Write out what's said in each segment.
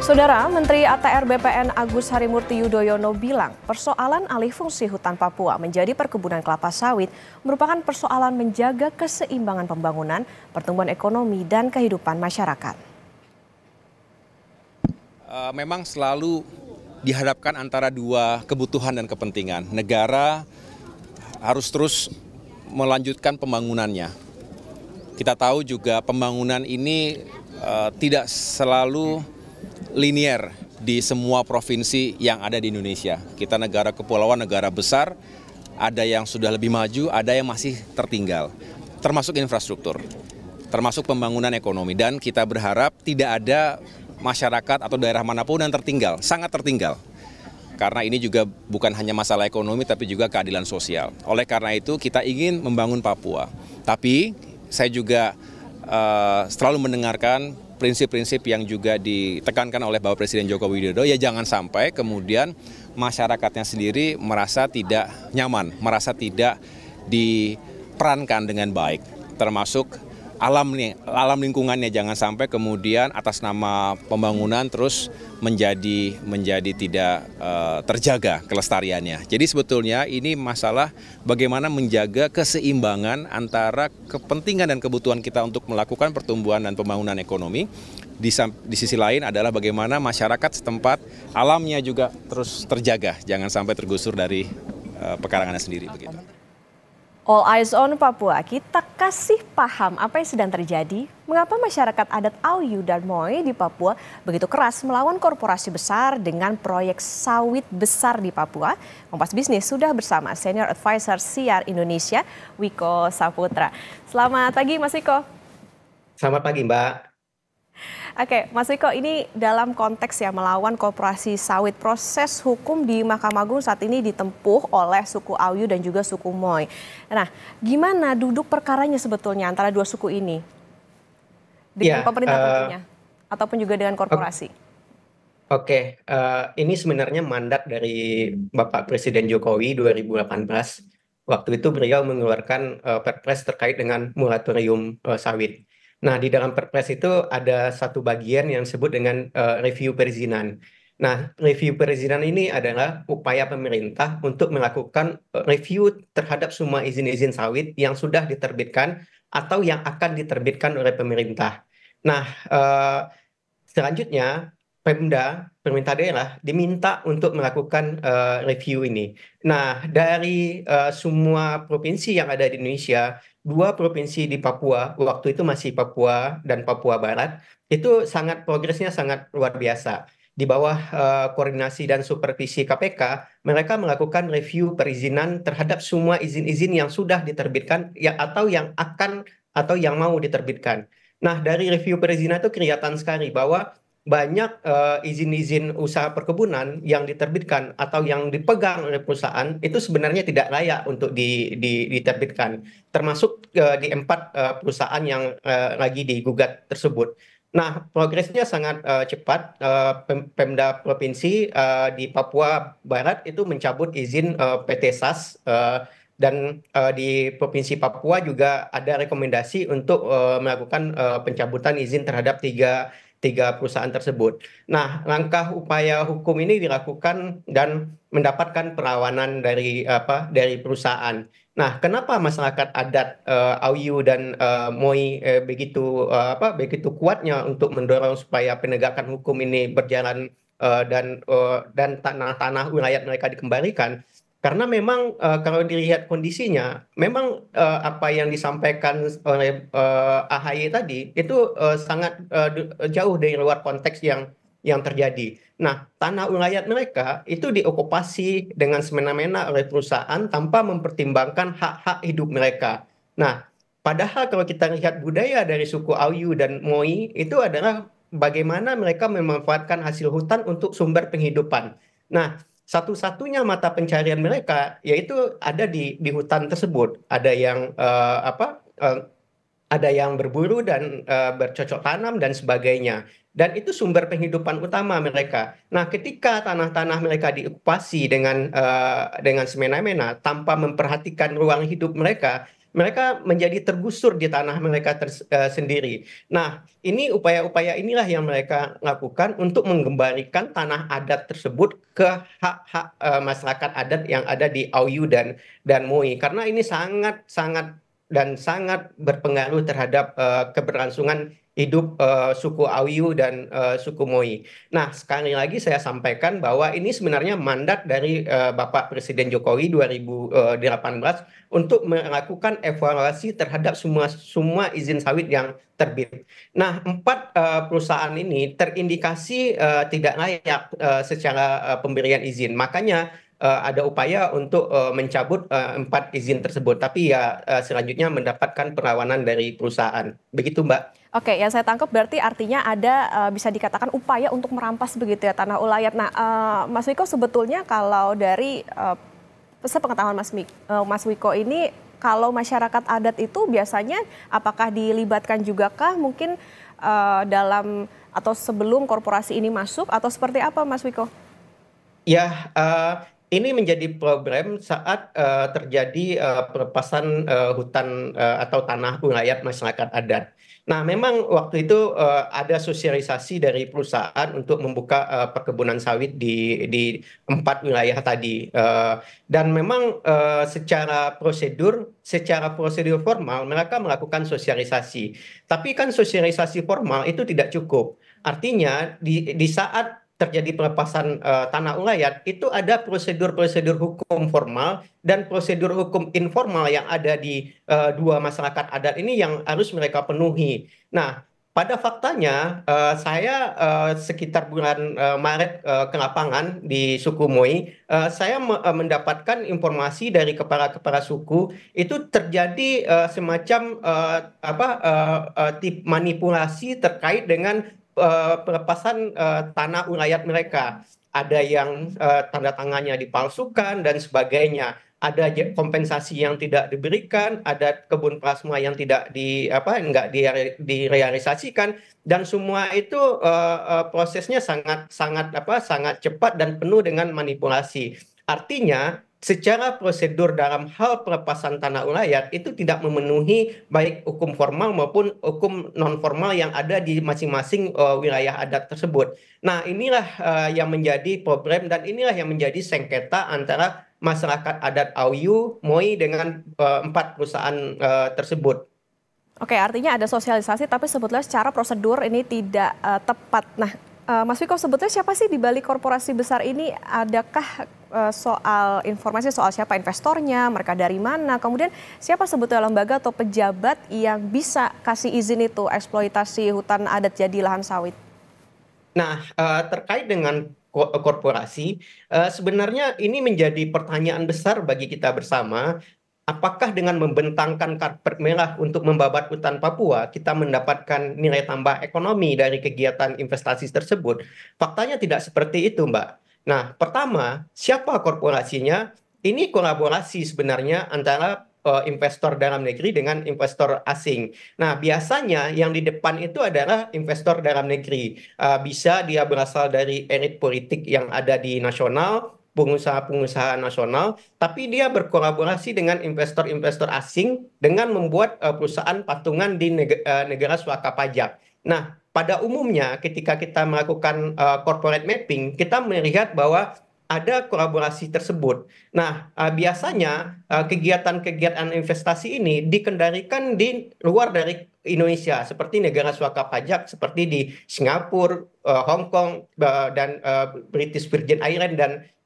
Saudara Menteri ATR BPN Agus Harimurti Yudhoyono bilang persoalan alih fungsi hutan Papua menjadi perkebunan kelapa sawit merupakan persoalan menjaga keseimbangan pembangunan, pertumbuhan ekonomi, dan kehidupan masyarakat. Memang selalu dihadapkan antara dua kebutuhan dan kepentingan. Negara harus terus melanjutkan pembangunannya. Kita tahu juga pembangunan ini tidak selalu linier di semua provinsi yang ada di Indonesia. Kita negara kepulauan, negara besar, ada yang sudah lebih maju, ada yang masih tertinggal, termasuk infrastruktur, termasuk pembangunan ekonomi. Dan kita berharap tidak ada masyarakat atau daerah manapun yang tertinggal, sangat tertinggal. Karena ini juga bukan hanya masalah ekonomi, tapi juga keadilan sosial. Oleh karena itu, kita ingin membangun Papua. Tapi saya juga selalu mendengarkan prinsip-prinsip yang juga ditekankan oleh Bapak Presiden Joko Widodo, ya jangan sampai kemudian masyarakatnya sendiri merasa tidak nyaman, merasa tidak diperankan dengan baik, termasuk alam lingkungannya. Jangan sampai kemudian atas nama pembangunan terus menjadi tidak terjaga kelestariannya. Jadi sebetulnya ini masalah bagaimana menjaga keseimbangan antara kepentingan dan kebutuhan kita untuk melakukan pertumbuhan dan pembangunan ekonomi. Di sisi lain adalah bagaimana masyarakat setempat alamnya juga terus terjaga, jangan sampai tergusur dari pekarangannya sendiri begitu. All Eyes on Papua, kita kasih paham apa yang sedang terjadi, mengapa masyarakat adat Auyu dan Moi di Papua begitu keras melawan korporasi besar dengan proyek sawit besar di Papua. Kompas Bisnis sudah bersama Senior Advisor Siar Indonesia, Wiko Saputra. Selamat pagi Mas Wiko. Selamat pagi Mbak. Oke, Mas Wiko, ini dalam konteks ya melawan korporasi sawit, proses hukum di Mahkamah Agung saat ini ditempuh oleh suku Auyu dan juga suku Moi. Nah, gimana duduk perkaranya sebetulnya antara dua suku ini? Dengan pemerintah tentunya, ataupun juga dengan korporasi? Oke, ini sebenarnya mandat dari Bapak Presiden Jokowi 2018. Waktu itu beliau mengeluarkan Perpres terkait dengan moratorium sawit. Nah, di dalam Perpres itu ada satu bagian yang disebut dengan review perizinan. Nah, review perizinan ini adalah upaya pemerintah untuk melakukan review terhadap semua izin-izin sawit yang sudah diterbitkan atau yang akan diterbitkan oleh pemerintah. Nah, selanjutnya pemerintah daerah diminta untuk melakukan review ini. Nah, dari semua provinsi yang ada di Indonesia, 2 provinsi di Papua, waktu itu masih Papua dan Papua Barat, itu progresnya sangat luar biasa. Di bawah koordinasi dan supervisi KPK, mereka melakukan review perizinan terhadap semua izin-izin yang sudah diterbitkan atau yang akan atau yang mau diterbitkan. Nah, dari review perizinan itu kelihatan sekali bahwa banyak izin-izin usaha perkebunan yang diterbitkan atau yang dipegang oleh perusahaan itu sebenarnya tidak layak untuk diterbitkan, termasuk di 4 perusahaan yang lagi digugat tersebut. Nah, progresnya sangat cepat. Pemda provinsi di Papua Barat itu mencabut izin PT SAS, dan di Provinsi Papua juga ada rekomendasi untuk melakukan pencabutan izin terhadap tiga perusahaan tersebut. Nah, langkah upaya hukum ini dilakukan dan mendapatkan perlawanan dari perusahaan. Nah, kenapa masyarakat adat Auyu dan Moi begitu kuatnya untuk mendorong supaya penegakan hukum ini berjalan dan tanah-tanah wilayah mereka dikembalikan? Karena memang kalau dilihat kondisinya, memang apa yang disampaikan oleh AHY tadi itu sangat jauh dari luar konteks yang terjadi. Nah, tanah wilayah mereka itu diokupasi dengan semena-mena oleh perusahaan tanpa mempertimbangkan hak-hak hidup mereka. Nah, padahal kalau kita lihat budaya dari suku Auyu dan Moi itu adalah bagaimana mereka memanfaatkan hasil hutan untuk sumber penghidupan. Nah, satu-satunya mata pencarian mereka yaitu ada di hutan tersebut. Ada yang berburu dan bercocok tanam dan sebagainya. Dan itu sumber penghidupan utama mereka. Nah, ketika tanah-tanah mereka diokupasi dengan semena-mena tanpa memperhatikan ruang hidup mereka, mereka menjadi tergusur di tanah mereka sendiri. Nah, ini upaya-upaya inilah yang mereka lakukan untuk menggembalikan tanah adat tersebut ke hak-hak masyarakat adat yang ada di Oyu dan Moi, karena ini sangat sangat dan sangat berpengaruh terhadap keberlangsungan hidup suku Oyu dan suku Moi. Nah, sekali lagi saya sampaikan bahwa ini sebenarnya mandat dari Bapak Presiden Jokowi 2018 untuk melakukan evaluasi terhadap semua izin sawit yang terbit. Nah, 4 perusahaan ini terindikasi tidak layak secara pemberian izin. Makanya ada upaya untuk mencabut 4 izin tersebut. Tapi ya selanjutnya mendapatkan perlawanan dari perusahaan. Begitu, Mbak. Oke, yang saya tangkap berarti artinya ada bisa dikatakan upaya untuk merampas begitu ya tanah ulayat. Nah, Mas Wiko, sebetulnya kalau dari sepengetahuan Mas Wiko ini, kalau masyarakat adat itu biasanya apakah dilibatkan juga kah mungkin dalam atau sebelum korporasi ini masuk atau seperti apa, Mas Wiko? Ya, ini menjadi problem saat terjadi pelepasan hutan atau tanah ulayat masyarakat adat. Nah, memang waktu itu ada sosialisasi dari perusahaan untuk membuka perkebunan sawit di 4 wilayah tadi. Dan memang secara prosedur formal mereka melakukan sosialisasi. Tapi kan sosialisasi formal itu tidak cukup. Artinya di saat terjadi pelepasan tanah ulayat, itu ada prosedur-prosedur hukum formal dan prosedur hukum informal yang ada di dua masyarakat adat ini yang harus mereka penuhi. Nah, pada faktanya saya sekitar bulan Maret ke lapangan di suku Moi, saya mendapatkan informasi dari kepala-kepala suku itu terjadi semacam manipulasi terkait dengan pelepasan tanah ulayat mereka. Ada yang tanda tangannya dipalsukan dan sebagainya. Ada kompensasi yang tidak diberikan, ada kebun plasma yang tidak enggak direalisasikan, dan semua itu prosesnya sangat cepat dan penuh dengan manipulasi. Artinya, secara prosedur dalam hal pelepasan tanah ulayat itu tidak memenuhi baik hukum formal maupun hukum non formal yang ada di masing-masing wilayah adat tersebut. Nah, inilah yang menjadi problem dan inilah yang menjadi sengketa antara masyarakat adat Oyu, Moi dengan 4 perusahaan tersebut. Oke, artinya ada sosialisasi tapi sebetulnya secara prosedur ini tidak tepat. Nah, Mas Wiko, sebetulnya siapa sih di balik korporasi besar ini? Adakah soal informasi soal siapa investornya, mereka dari mana, kemudian siapa sebetulnya lembaga atau pejabat yang bisa kasih izin itu eksploitasi hutan adat jadi lahan sawit? Nah, terkait dengan korporasi, sebenarnya ini menjadi pertanyaan besar bagi kita bersama. Apakah dengan membentangkan karpet merah untuk membabat hutan Papua, kita mendapatkan nilai tambah ekonomi dari kegiatan investasi tersebut? Faktanya tidak seperti itu, Mbak. Nah, pertama, siapa korporasinya? Ini kolaborasi sebenarnya antara investor dalam negeri dengan investor asing. Nah, biasanya yang di depan itu adalah investor dalam negeri. Bisa dia berasal dari elit politik yang ada di nasional, pengusaha-pengusaha nasional, tapi dia berkolaborasi dengan investor-investor asing dengan membuat perusahaan patungan di negara suaka pajak. Nah, pada umumnya ketika kita melakukan corporate mapping, kita melihat bahwa ada kolaborasi tersebut. Nah, biasanya kegiatan-kegiatan investasi ini dikendalikan di luar dari Indonesia, seperti negara suaka pajak, seperti di Singapura, Hong Kong, dan British Virgin Island,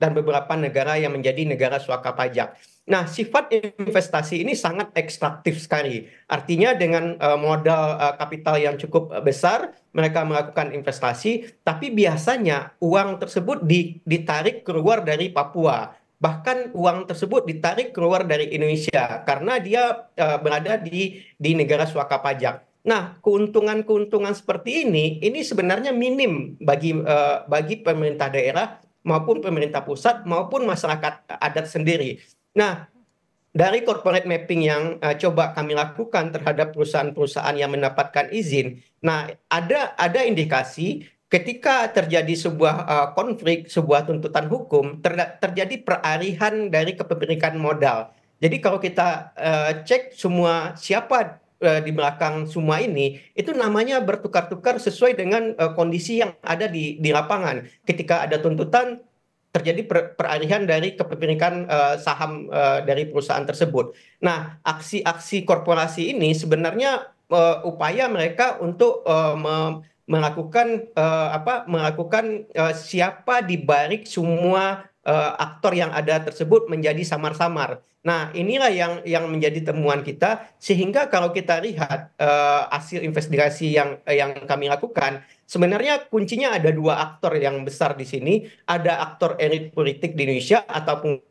dan beberapa negara yang menjadi negara suaka pajak. Nah, sifat investasi ini sangat ekstraktif sekali. Artinya dengan modal kapital yang cukup besar, mereka melakukan investasi, tapi biasanya uang tersebut ditarik keluar dari Papua. Bahkan uang tersebut ditarik keluar dari Indonesia karena dia berada di negara suaka pajak. Nah, keuntungan-keuntungan seperti ini sebenarnya minim bagi pemerintah daerah maupun pemerintah pusat maupun masyarakat adat sendiri. Nah, dari corporate mapping yang coba kami lakukan terhadap perusahaan-perusahaan yang mendapatkan izin, nah ada indikasi ketika terjadi sebuah konflik, sebuah tuntutan hukum, terjadi peralihan dari kepemilikan modal. Jadi kalau kita cek semua siapa di belakang semua ini, itu namanya bertukar-tukar sesuai dengan kondisi yang ada di lapangan. Ketika ada tuntutan, terjadi peralihan dari kepemilikan saham dari perusahaan tersebut. Nah, aksi-aksi korporasi ini sebenarnya upaya mereka untuk melakukan siapa di balik semua aktor yang ada tersebut menjadi samar-samar. Nah, inilah yang menjadi temuan kita, sehingga kalau kita lihat hasil investigasi yang kami lakukan, sebenarnya kuncinya ada dua aktor yang besar di sini. Ada aktor elit politik di Indonesia ataupun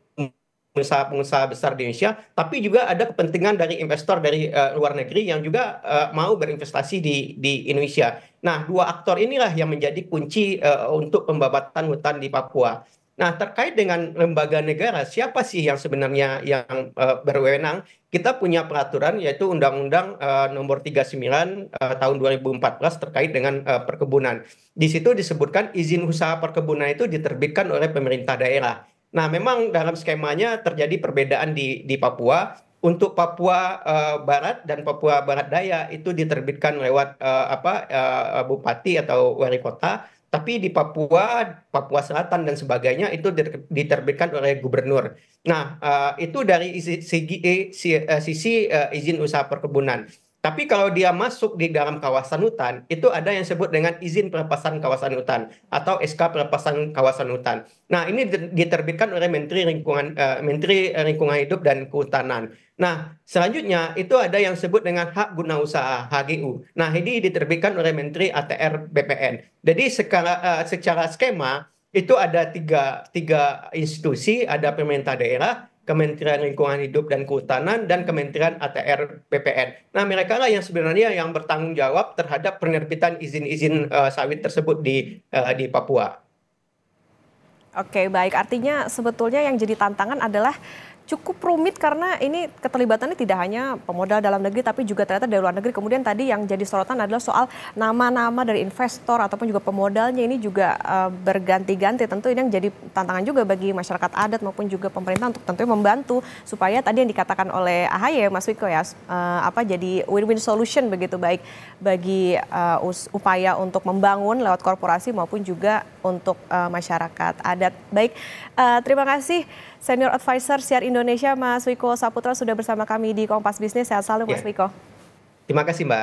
pengusaha-pengusaha besar di Indonesia, tapi juga ada kepentingan dari investor dari luar negeri yang juga mau berinvestasi di Indonesia. Nah, dua aktor inilah yang menjadi kunci untuk pembabatan hutan di Papua. Nah, terkait dengan lembaga negara, siapa sih yang sebenarnya yang berwenang? Kita punya peraturan yaitu Undang-Undang Nomor 39 tahun 2014 terkait dengan perkebunan. Di situ disebutkan izin usaha perkebunan itu diterbitkan oleh pemerintah daerah. Nah, memang dalam skemanya terjadi perbedaan di Papua. Untuk Papua Barat dan Papua Barat Daya itu diterbitkan lewat bupati atau wali kota, tapi di Papua Selatan dan sebagainya itu diterbitkan oleh gubernur. Nah, itu dari sisi izin usaha perkebunan. Tapi kalau dia masuk di dalam kawasan hutan, itu ada yang disebut dengan izin pelepasan kawasan hutan atau SK pelepasan kawasan hutan. Nah, ini diterbitkan oleh Menteri Lingkungan Hidup dan Kehutanan. Nah, selanjutnya itu ada yang disebut dengan hak guna usaha (HGU). Nah, ini diterbitkan oleh Menteri ATR BPN. Jadi secara skema itu ada tiga institusi, ada pemerintah daerah, Kementerian Lingkungan Hidup dan Kehutanan, dan Kementerian ATR BPN. Nah, mereka lah yang sebenarnya yang bertanggung jawab terhadap penerbitan izin-izin sawit tersebut di Papua. Oke, baik. Artinya sebetulnya yang jadi tantangan adalah cukup rumit karena ini keterlibatannya tidak hanya pemodal dalam negeri tapi juga ternyata dari luar negeri. Kemudian tadi yang jadi sorotan adalah soal nama-nama dari investor ataupun juga pemodalnya ini juga berganti-ganti. Tentu ini yang jadi tantangan juga bagi masyarakat adat maupun juga pemerintah untuk tentunya membantu supaya tadi yang dikatakan oleh AHY Mas Wiko ya jadi win-win solution begitu, baik bagi upaya untuk membangun lewat korporasi maupun juga untuk masyarakat adat. Baik, terima kasih Senior Advisor Siar Indonesia Mas Wiko Saputra sudah bersama kami di Kompas Bisnis. Sehat selalu Mas Wiko. Terima kasih Mbak.